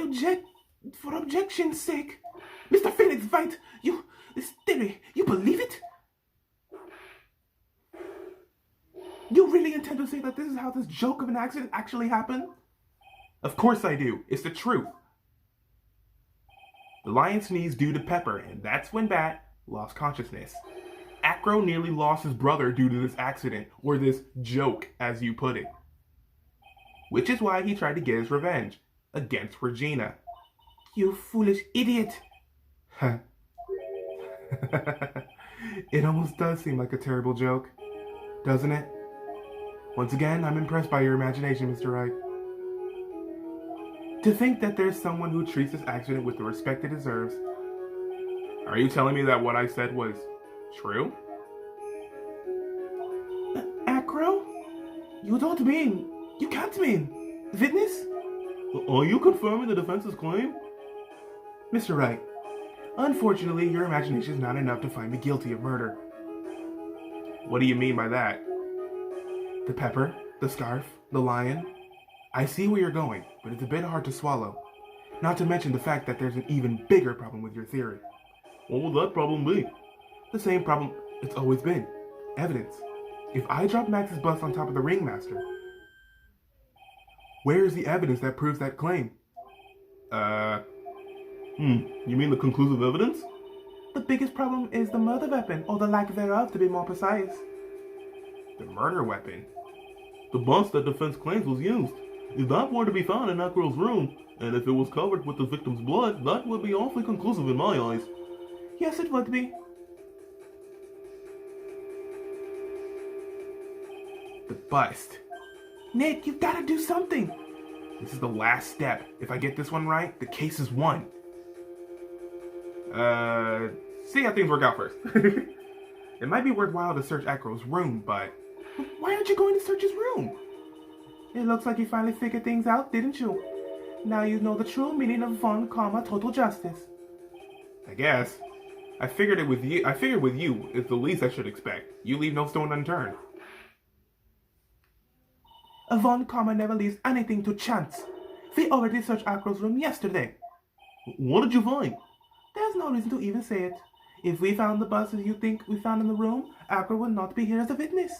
object for objection's sake. Mr. Phoenix Wright, this theory, you believe it? You really intend to say that this is how this joke of an accident actually happened? Of course I do. It's the truth. The lion sneezed due to pepper, and that's when Bat lost consciousness. Acro nearly lost his brother due to this accident, or this joke, as you put it. Which is why he tried to get his revenge against Regina. You foolish idiot! Huh. It almost does seem like a terrible joke, doesn't it? Once again, I'm impressed by your imagination, Mr. Wright. To think that there's someone who treats this accident with the respect it deserves. Are you telling me that what I said was true? Acro? You don't mean... You can't mean... Witness? Are you confirming the defense's claim? Mr. Wright, unfortunately, your imagination is not enough to find me guilty of murder. What do you mean by that? The pepper, the scarf, the lion. I see where you're going, but it's a bit hard to swallow. Not to mention the fact that there's an even bigger problem with your theory. What would that problem be? The same problem it's always been. Evidence. If I drop Max's bus on top of the ringmaster, where is the evidence that proves that claim? You mean the conclusive evidence? The biggest problem is the murder weapon, or the lack thereof to be more precise. The murder weapon? The bus that defense claims was used. If that were to be found in that girl's room, and if it was covered with the victim's blood, that would be awfully conclusive in my eyes. Yes, it would be. The bust. Nick, you've got to do something. This is the last step. If I get this one right, the case is won. See how things work out first. It might be worthwhile to search Acro's room, but why aren't you going to search his room? It looks like you finally figured things out, didn't you? Now you know the true meaning of von, total justice. I guess. I figured with you is the least I should expect. You leave no stone unturned. Von, never leaves anything to chance. We already searched Acro's room yesterday. What did you find? There's no reason to even say it. If we found the buses you think we found in the room, Acro would not be here as a witness.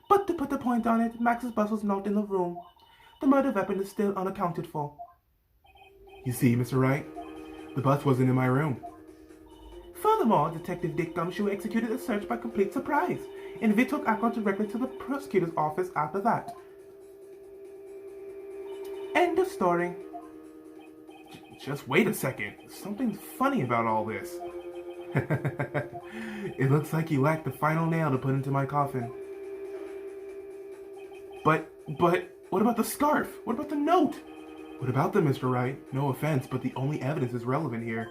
But to put the point on it, Max's bus was not in the room. The murder weapon is still unaccounted for. You see, Mr. Wright, the bus wasn't in my room. Furthermore, Detective Dick Gumshoe executed a search by complete surprise, and we took Acro directly to the prosecutor's office after that. End of story. Just wait a second. Something's funny about all this. It looks like you lacked the final nail to put into my coffin. But, what about the scarf? What about the note? What about them, Mr. Wright? No offense, but the only evidence is relevant here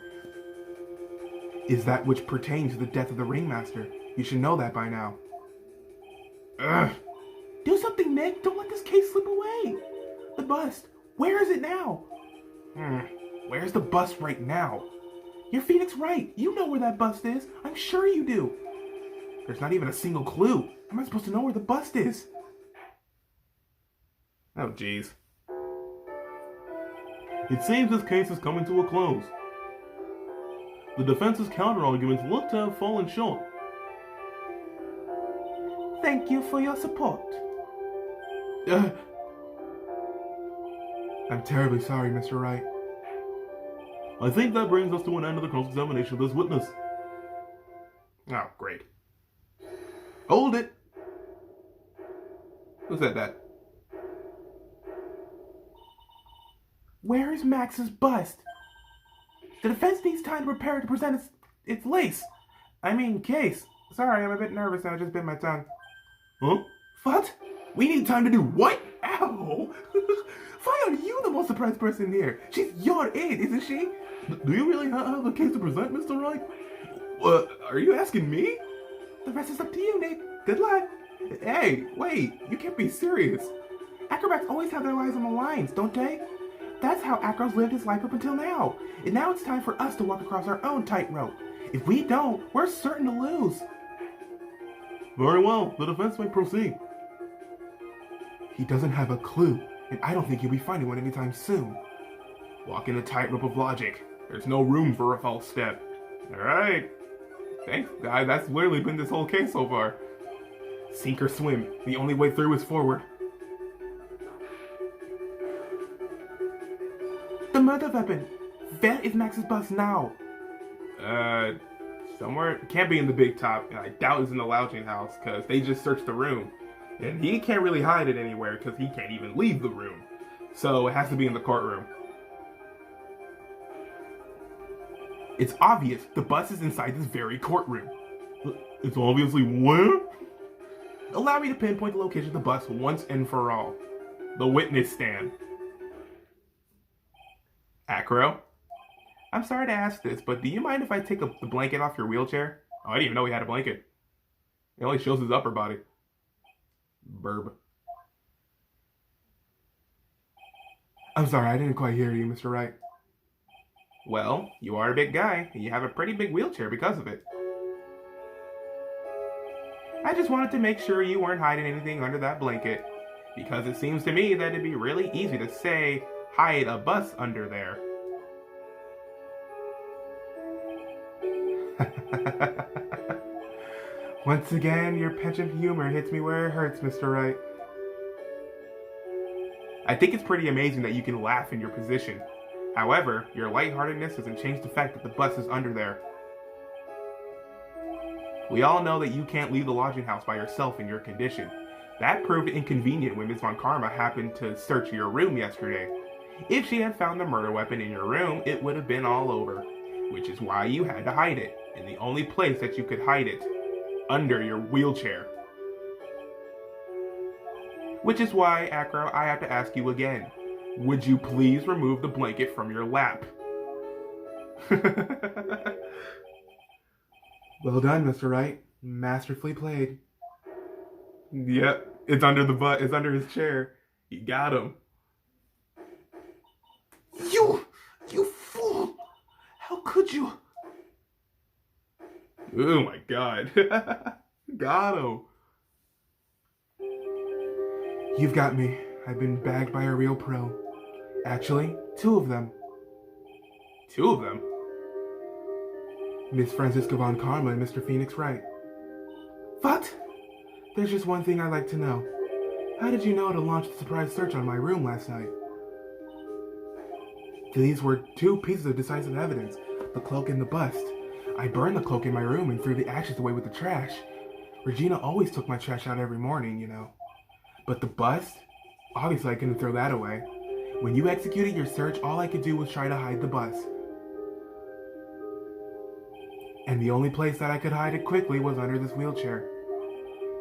is that which pertains to the death of the ringmaster. You should know that by now. Ugh. Do something, Nick. Don't let this case slip away. The bust. Where is it now? Where's the bust right now? You're Phoenix Wright. You know where that bust is. I'm sure you do. There's not even a single clue. How am I supposed to know where the bust is? Oh, jeez. It seems this case is coming to a close. The defense's counter-arguments look to have fallen short. Thank you for your support. I'm terribly sorry, Mr. Wright. I think that brings us to an end of the cross-examination of this witness. Oh, great. Hold it! Who said that? Where is Max's bust? The defense needs time to prepare to present its case. Sorry, I'm a bit nervous and I just bit my tongue. Huh? What? We need time to do what? Ow! Why are you the most surprised person here? She's your aide, isn't she? Do you really have a case to present, Mr. Wright? Are you asking me? The rest is up to you, Nick. Good luck. Hey, wait, you can't be serious. Acrobats always have their lives on the lines, don't they? That's how Acro's lived his life up until now. And now it's time for us to walk across our own tightrope. If we don't, we're certain to lose. Very well, the defense may proceed. He doesn't have a clue, and I don't think he'll be finding one anytime soon. Walking a tightrope of logic. There's no room for a false step. Alright. Thanks, guys. That's literally been this whole case so far. Sink or swim. The only way through is forward. The murder weapon. Where is Max's bus now? Somewhere. It can't be in the big top. And I doubt it's in the lounging house because they just searched the room. And he can't really hide it anywhere because he can't even leave the room. So it has to be in the courtroom. It's obvious. The bus is inside this very courtroom. It's obviously where? Allow me to pinpoint the location of the bus once and for all. The witness stand. Acro? I'm sorry to ask this, but do you mind if I take the blanket off your wheelchair? Oh, I didn't even know he had a blanket. It only shows his upper body. Burb. I'm sorry, I didn't quite hear you, Mr. Wright. Well, you are a big guy, and you have a pretty big wheelchair because of it. I just wanted to make sure you weren't hiding anything under that blanket, because it seems to me that it'd be really easy to say, hide a bus under there. Once again, your pinch of humor hits me where it hurts, Mr. Wright. I think it's pretty amazing that you can laugh in your position. However, your lightheartedness doesn't change the fact that the bus is under there. We all know that you can't leave the lodging house by yourself in your condition. That proved inconvenient when Ms. Von Karma happened to search your room yesterday. If she had found the murder weapon in your room, it would have been all over. Which is why you had to hide it, in the only place that you could hide it, under your wheelchair. Which is why, Acro, I have to ask you again. Would you please remove the blanket from your lap? Well done, Mr. Wright. Masterfully played. Yep, it's under the butt. It's under his chair. You got him. You fool! How could you? Oh my god. Got him. You've got me. I've been bagged by a real pro. Actually, 2 of them. 2 of them? Miss Francisca Von Karma and Mr. Phoenix Wright. What? There's just one thing I'd like to know. How did you know to launch the surprise search on my room last night? These were 2 pieces of decisive evidence, the cloak and the bust. I burned the cloak in my room and threw the ashes away with the trash. Regina always took my trash out every morning, you know. But the bust? Obviously I couldn't throw that away. When you executed your search, all I could do was try to hide the bust. And the only place that I could hide it quickly was under this wheelchair.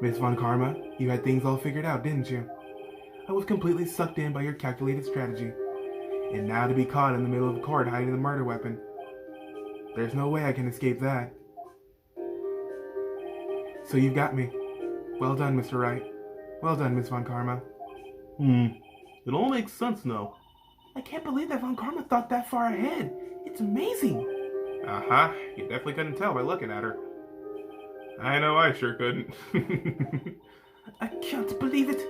Miss Von Karma, you had things all figured out, didn't you? I was completely sucked in by your calculated strategy. And now to be caught in the middle of the court hiding the murder weapon. There's no way I can escape that. So you've got me. Well done, Mr. Wright. Well done, Miss Von Karma. It all makes sense now. I can't believe that Von Karma thought that far ahead. It's amazing. Uh-huh. You definitely couldn't tell by looking at her. I know I sure couldn't. I can't believe it.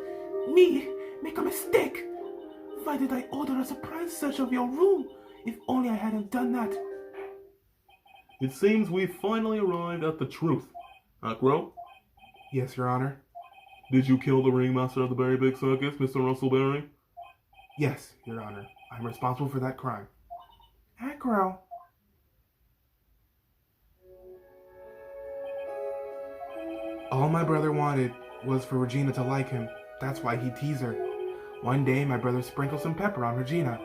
Me make a mistake. Why did I order a surprise search of your room? If only I hadn't done that. It seems we've finally arrived at the truth. Acro, Yes, Your Honor. did you kill the ringmaster of the Berry Big Circus, Mr. Russell Berry? Yes, Your Honor. I'm responsible for that crime. Acro. All my brother wanted was for Regina to like him. That's why he teased her. One day, my brother sprinkled some pepper on Regina.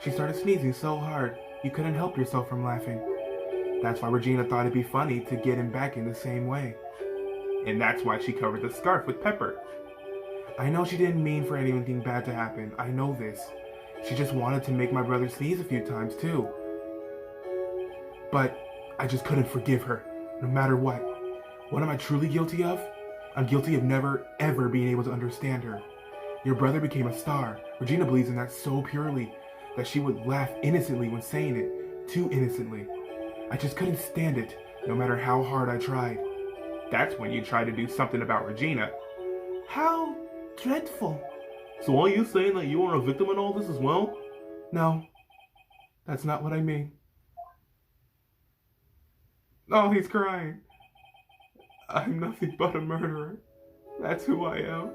She started sneezing so hard, you couldn't help yourself from laughing. That's why Regina thought it'd be funny to get him back in the same way. And that's why she covered the scarf with pepper. I know she didn't mean for anything bad to happen. I know this. She just wanted to make my brother sneeze a few times, too. But I just couldn't forgive her, no matter what. What am I truly guilty of? I'm guilty of never, ever being able to understand her. Your brother became a star. Regina believes in that so purely that she would laugh innocently when saying it, too innocently. I just couldn't stand it, no matter how hard I tried. That's when you tried to do something about Regina. How dreadful. So are you saying that you are a victim in all this as well? No, that's not what I mean. Oh, he's crying. I'm nothing but a murderer. That's who I am.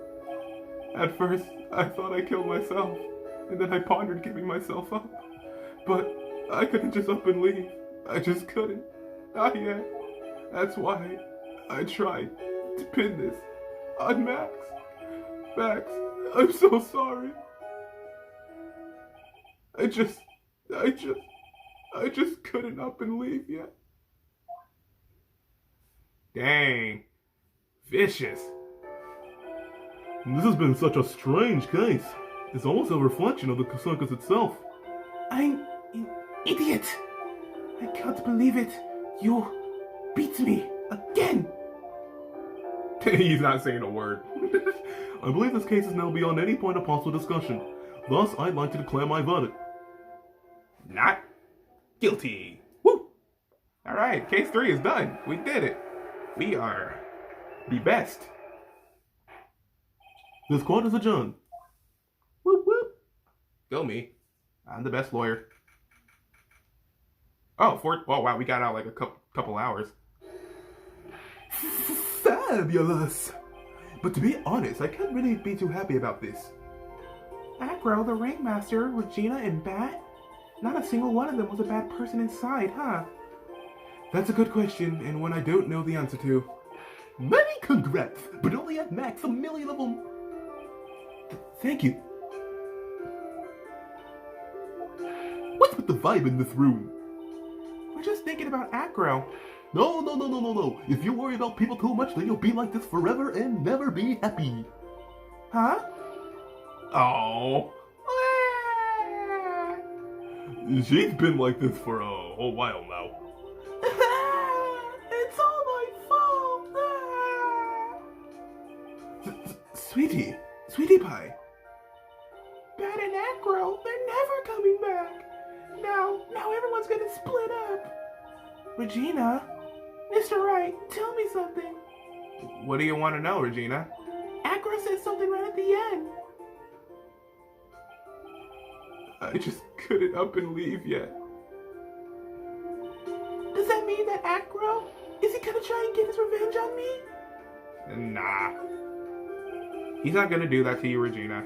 At first, I thought I killed myself, and then I pondered giving myself up. But I couldn't just up and leave. I just couldn't. Not yet. That's why I tried to pin this on Max. Max, I'm so sorry. I just couldn't up and leave yet. Dang. Vicious. This has been such a strange case. It's almost a reflection of the circus itself. I'm an idiot. I can't believe it. You beat me again. He's not saying a word. I believe this case is now beyond any point of possible discussion. Thus, I'd like to declare my verdict. Not guilty. Woo! Alright, case 3 is done. We did it. We are the best. This court is adjourned. Whoop whoop. Go me. I'm the best lawyer. Oh, oh wow, we got out like a couple hours. Fabulous! But to be honest, I can't really be too happy about this. Acro, the Ringmaster, Regina, and Bat? Not a single one of them was a bad person inside, huh? That's a good question, and one I don't know the answer to. Many congrats, but only at max a million of them. Thank you. What's with the vibe in this room? We're just thinking about Acro. No. If you worry about people too much, then you'll be like this forever and never be happy. Huh? Oh. She's been like this for a whole while now. It's all my fault. Sweetie Pie. Bat and Acro, they're never coming back. Now everyone's gonna split up. Regina, Mr. Wright, tell me something. What do you want to know, Regina? Acro said something right at the end. I just couldn't up and leave yet. Does that mean that Acro, is he gonna try and get his revenge on me? Nah. He's not gonna do that to you, Regina.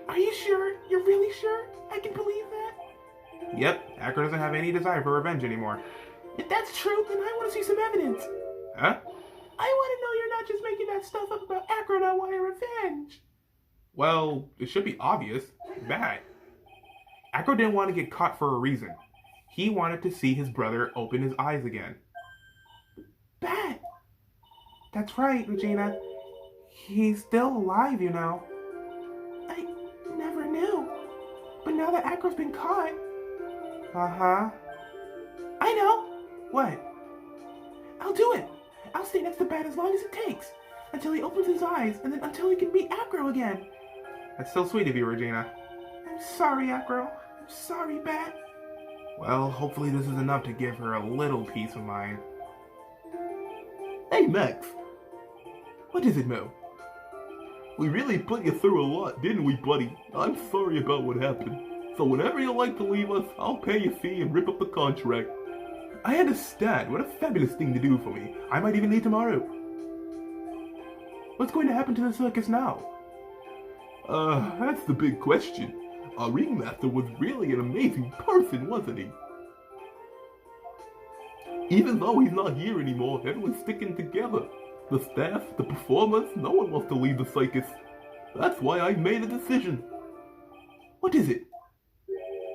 Are you sure? You're really sure? I can believe that? Yep, Acro doesn't have any desire for revenge anymore. If that's true, then I want to see some evidence. Huh? I want to know you're not just making that stuff up about Acro not wanting revenge. Well, it should be obvious. Bad. Acro didn't want to get caught for a reason. He wanted to see his brother open his eyes again. Bad. That's right, Regina. He's still alive, you know. I never knew. But now that Acro's been caught... Uh-huh. I know. What? I'll do it. I'll stay next to Bat as long as it takes. Until he opens his eyes, and then until he can meet Acro again. That's so sweet of you, Regina. I'm sorry, Acro. I'm sorry, Bat. Well, hopefully this is enough to give her a little peace of mind. Hey, Max. What is it, Mo? We really put you through a lot, didn't we, buddy? I'm sorry about what happened. So whenever you like to leave us, I'll pay your fee and rip up the contract. I understand. What a fabulous thing to do for me. I might even leave tomorrow. What's going to happen to the circus now? That's the big question. Our ringmaster was really an amazing person, wasn't he? Even though he's not here anymore, everyone's sticking together. The staff, the performers, no one wants to leave the circus. That's why I made a decision. What is it?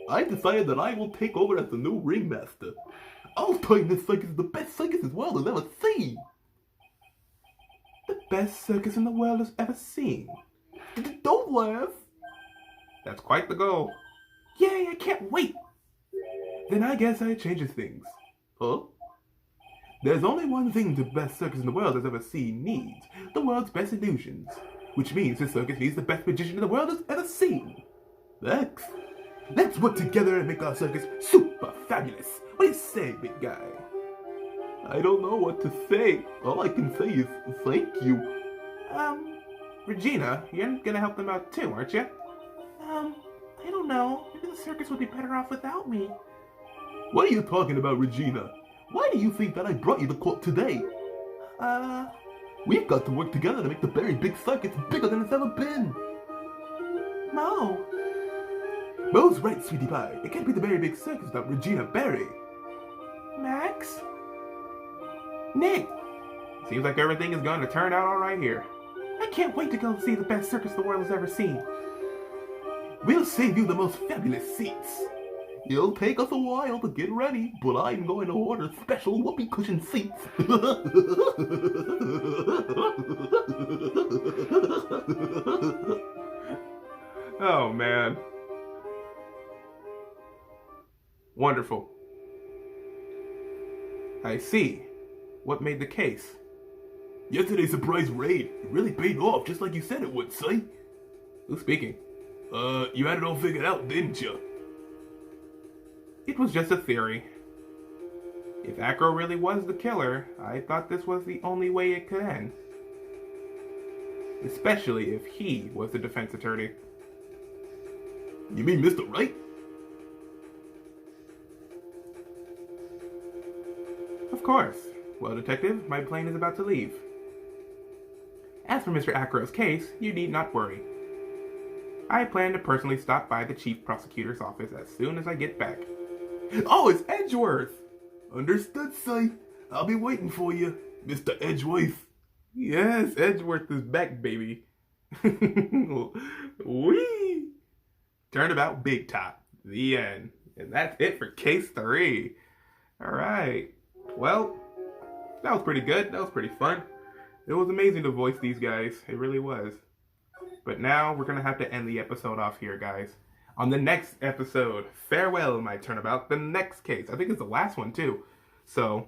I decided that I will take over as the new ringmaster. I'll turn this circus the best circus this world has ever seen. The best circus in the world has ever seen. Don't laugh. That's quite the goal. Yay, I can't wait. Then I guess I changes things. Huh? There's only one thing the best circus in the world has ever seen needs. The world's best illusions. Which means this circus needs the best magician the world has ever seen. Max. Let's work together and make our circus super fabulous. What do you say, big guy? I don't know what to say. All I can say is thank you. Regina, you're gonna help them out too, aren't you? I don't know. Maybe the circus would be better off without me. What are you talking about, Regina? Why do you think that I brought you to court today? We've got to work together to make the very big circus bigger than it's ever been. Mo. Mo's right, sweetie pie. It can't be the very big circus without Regina Berry. Max? Nick? Seems like everything is going to turn out alright here. I can't wait to go see the best circus the world has ever seen. We'll save you the most fabulous seats. It'll take us a while to get ready, but I'm going to order special whoopee cushion seats. Oh, man. Wonderful. I see. What made the case? Yesterday's surprise raid. It really paid off, just like you said it would, say. Who's speaking? You had it all figured out, didn't you? It was just a theory. If Acro really was the killer, I thought this was the only way it could end. Especially if he was the defense attorney. You mean Mr. Wright? Of course. Well, Detective, my plane is about to leave. As for Mr. Acro's case, you need not worry. I plan to personally stop by the Chief Prosecutor's office as soon as I get back. Oh, it's Edgeworth! Understood, Si. I'll be waiting for you, Mr. Edgeworth. Yes, Edgeworth is back, baby. Whee! Turnabout Big Top. The end. And that's it for case 3. Alright. Well, that was pretty good. That was pretty fun. It was amazing to voice these guys. It really was. But now we're going to have to end the episode off here, guys. On the next episode, farewell, my turnabout. The next case. I think it's the last one, too. So,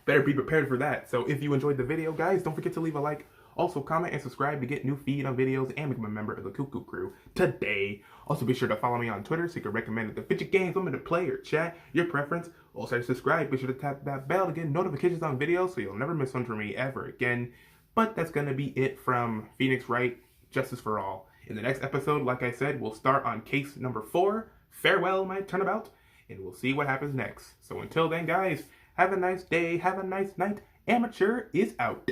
better be prepared for that. So, if you enjoyed the video, guys, don't forget to leave a like. Also, comment and subscribe to get new feed on videos and become a member of the Cuckoo Crew today. Also, be sure to follow me on Twitter so you can recommend the fidget games I'm going to play or chat, your preference. Also, to subscribe, be sure to tap that bell to get notifications on videos so you'll never miss one from me ever again. But that's going to be it from Phoenix Wright, Justice for All. In the next episode, like I said, we'll start on case number 4, Farewell, my turnabout, and we'll see what happens next. So until then, guys, have a nice day, have a nice night. Amateur is out.